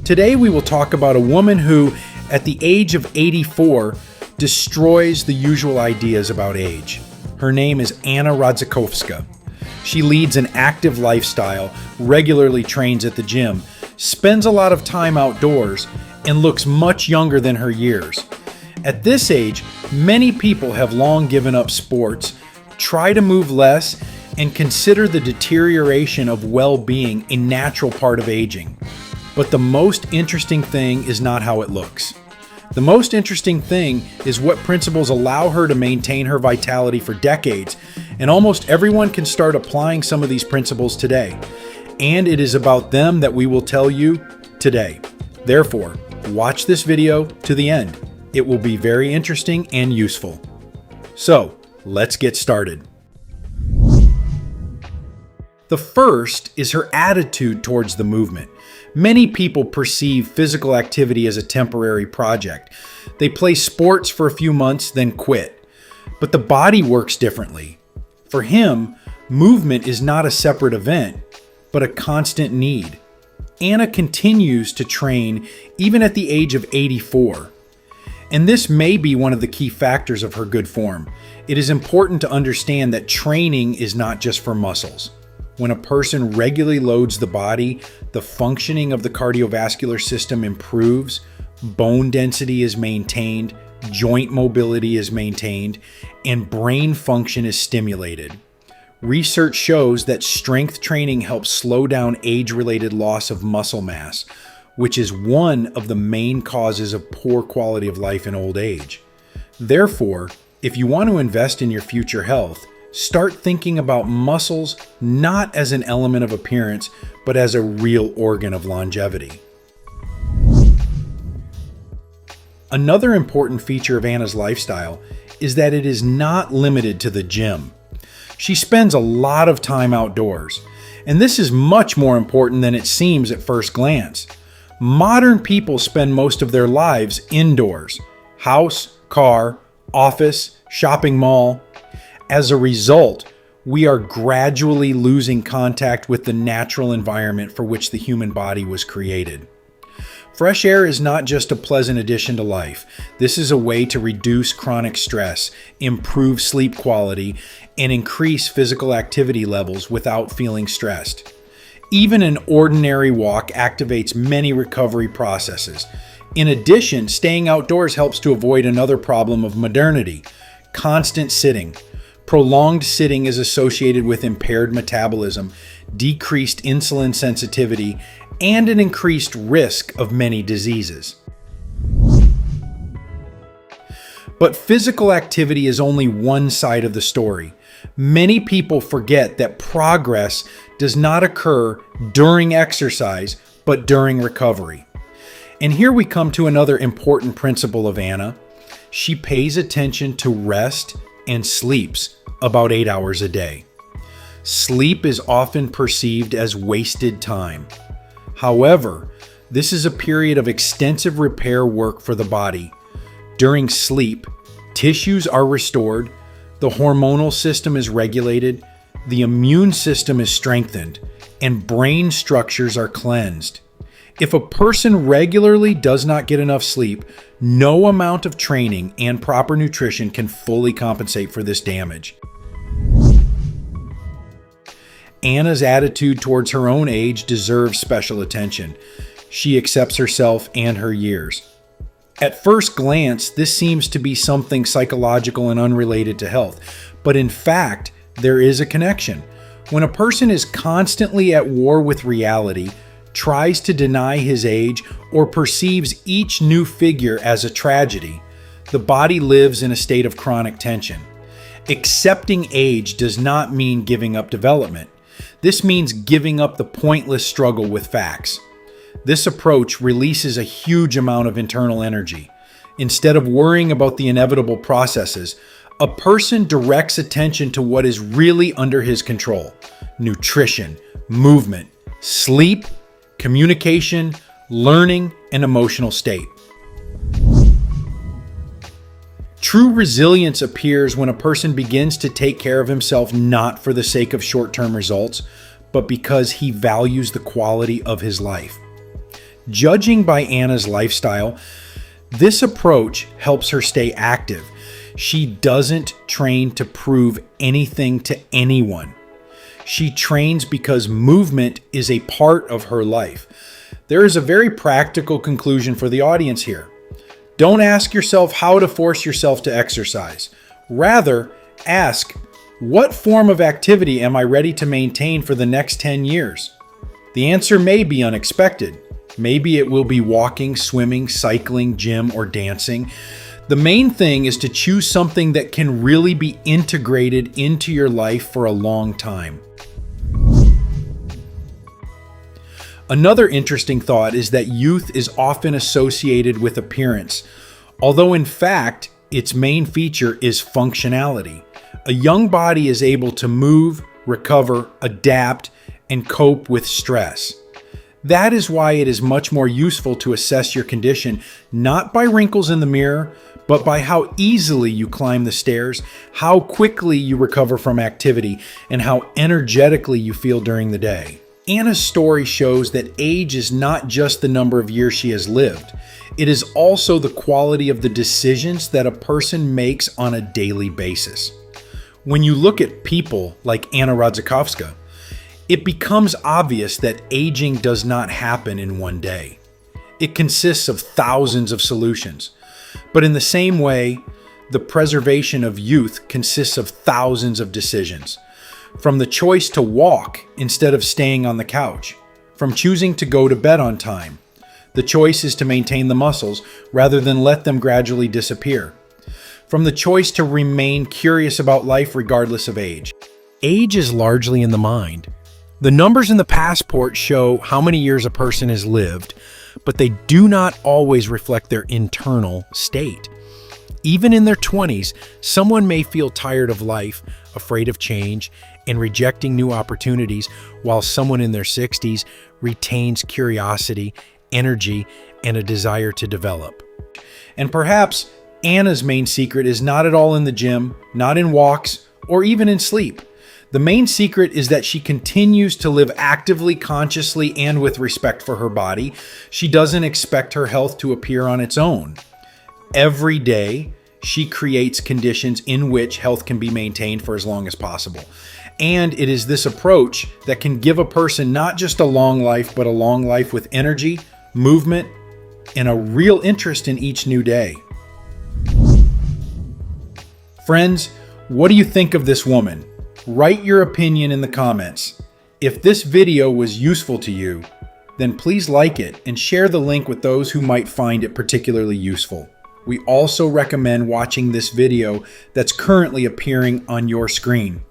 Today we will talk about a woman who, at the age of 84, destroys the usual ideas about age. Her name is Anna Radzikowska. She leads an active lifestyle, regularly trains at the gym, spends a lot of time outdoors, and looks much younger than her years. At this age, many people have long given up sports, try to move less, and consider the deterioration of well-being a natural part of aging. But the most interesting thing is not how it looks. The most interesting thing is what principles allow her to maintain her vitality for decades, and almost everyone can start applying some of these principles today. And it is about them that we will tell you today. Therefore, watch this video to the end. It will be very interesting and useful. So, let's get started. The first is her attitude towards the movement. Many people perceive physical activity as a temporary project. They play sports for a few months, then quit. But the body works differently. For him, movement is not a separate event, but a constant need. Anna continues to train even at the age of 84. And this may be one of the key factors of her good form. It is important to understand that training is not just for muscles. When a person regularly loads the body, the functioning of the cardiovascular system improves, bone density is maintained, joint mobility is maintained, and brain function is stimulated. Research shows that strength training helps slow down age-related loss of muscle mass, which is one of the main causes of poor quality of life in old age. Therefore, if you want to invest in your future health, start thinking about muscles not as an element of appearance, but as a real organ of longevity. Another important feature of Anna's lifestyle is that it is not limited to the gym. She spends a lot of time outdoors, and this is much more important than it seems at first glance. Modern people spend most of their lives indoors: house, car, office, shopping mall. As a result, we are gradually losing contact with the natural environment for which the human body was created. Fresh air is not just a pleasant addition to life. This is a way to reduce chronic stress, improve sleep quality, and increase physical activity levels without feeling stressed. Even an ordinary walk activates many recovery processes. In addition, staying outdoors helps to avoid another problem of modernity: constant sitting. Prolonged sitting is associated with impaired metabolism, decreased insulin sensitivity, and an increased risk of many diseases. But physical activity is only one side of the story. Many people forget that progress does not occur during exercise, but during recovery. And here we come to another important principle of Anna. She pays attention to rest and sleeps about 8 hours a day. Sleep is often perceived as wasted time. However, this is a period of extensive repair work for the body. During sleep, tissues are restored, the hormonal system is regulated, the immune system is strengthened, and brain structures are cleansed. If a person regularly does not get enough sleep, no amount of training and proper nutrition can fully compensate for this damage. Anna's attitude towards her own age deserves special attention. She accepts herself and her years. At first glance, this seems to be something psychological and unrelated to health, but in fact, there is a connection. When a person is constantly at war with reality, tries to deny his age, or perceives each new figure as a tragedy, the body lives in a state of chronic tension. Accepting age does not mean giving up development. This means giving up the pointless struggle with facts. This approach releases a huge amount of internal energy. Instead of worrying about the inevitable processes, a person directs attention to what is really under his control: nutrition, movement, sleep, communication, learning, and emotional state. True resilience appears when a person begins to take care of himself not for the sake of short-term results, but because he values the quality of his life. Judging by Anna's lifestyle, this approach helps her stay active. She doesn't train to prove anything to anyone. She trains because movement is a part of her life. There is a very practical conclusion for the audience here. Don't ask yourself how to force yourself to exercise. Rather, ask, what form of activity am I ready to maintain for the next 10 years? The answer may be unexpected. Maybe it will be walking, swimming, cycling, gym, or dancing. The main thing is to choose something that can really be integrated into your life for a long time. Another interesting thought is that youth is often associated with appearance, although in fact, its main feature is functionality. A young body is able to move, recover, adapt, and cope with stress. That is why it is much more useful to assess your condition not by wrinkles in the mirror, but by how easily you climb the stairs, how quickly you recover from activity, and how energetically you feel during the day. Anna's story shows that age is not just the number of years she has lived. It is also the quality of the decisions that a person makes on a daily basis. When you look at people like Anna Radzikowska, it becomes obvious that aging does not happen in one day. It consists of thousands of solutions. But in the same way, the preservation of youth consists of thousands of decisions. From the choice to walk instead of staying on the couch, from choosing to go to bed on time. The choice is to maintain the muscles rather than let them gradually disappear. From the choice to remain curious about life regardless of age. Age is largely in the mind. The numbers in the passport show how many years a person has lived, but they do not always reflect their internal state. Even in their 20s, someone may feel tired of life, afraid of change, and rejecting new opportunities, while someone in their 60s retains curiosity, energy, and a desire to develop. And perhaps Anna's main secret is not at all in the gym, not in walks, or even in sleep. The main secret is that she continues to live actively, consciously, and with respect for her body. She doesn't expect her health to appear on its own. Every day, she creates conditions in which health can be maintained for as long as possible. And it is this approach that can give a person not just a long life, but a long life with energy, movement, and a real interest in each new day. Friends, what do you think of this woman? Write your opinion in the comments. If this video was useful to you, then please like it and share the link with those who might find it particularly useful. We also recommend watching this video that's currently appearing on your screen.